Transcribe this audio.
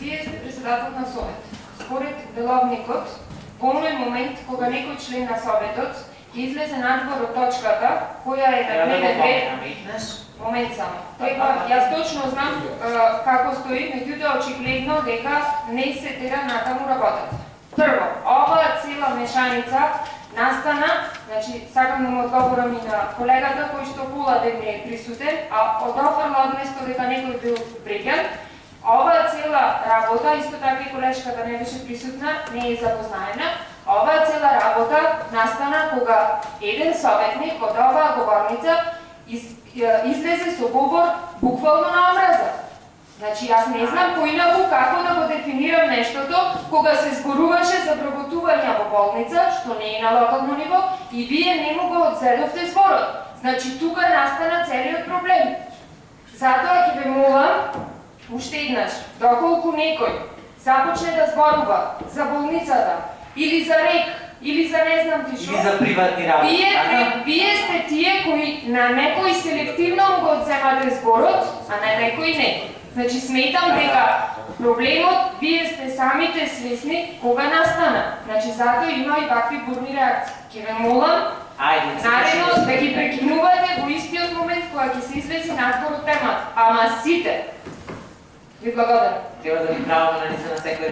Вие сте председател на Совет. Според деловникот, во оној момент кога некој член на Советот излезе надвор од точката која е на дневен ред. Момент само. Јас точно знам како стои, меѓутоа очигледно дека не се тера натаму работата. Прво, оваа цела мешаница настана, значи сакам да му одговорам и на колегата кој што пола ден не е присутен, а одофрла одместо дека некој бил вреќан. Оваа цела работа, исто така и колешката не беше присутна, не е запознаена. Оваа цела работа настана кога еден советник од оваа говорница излезе со говор буквално на омраза. Значи, јас не знам поинаку како да го дефинирам нештото кога се зборуваше за вработување во болница, што не е на локално ниво, и вие не му го одзедовте зборот. Значи, тука настана целиот проблем. Затоа ќе ве молам, уште еднаш, доколку некој започне да зборува за болницата, или за РЕК, или за не знам ти што, или за приватни работи. Вие сте тие кои на некој селективно го одземате зборот, а на некој не. Значи сметам дека проблемот вие сте самите свесни кога настана. Значи затоа има и вакви бурни реакции. Ќе ве молам наредно да ги прекинувате во истиот момент кога ќе се излези надвор од темата. Ама сите. Ви благодарам. Треба да ви правам анализа на секој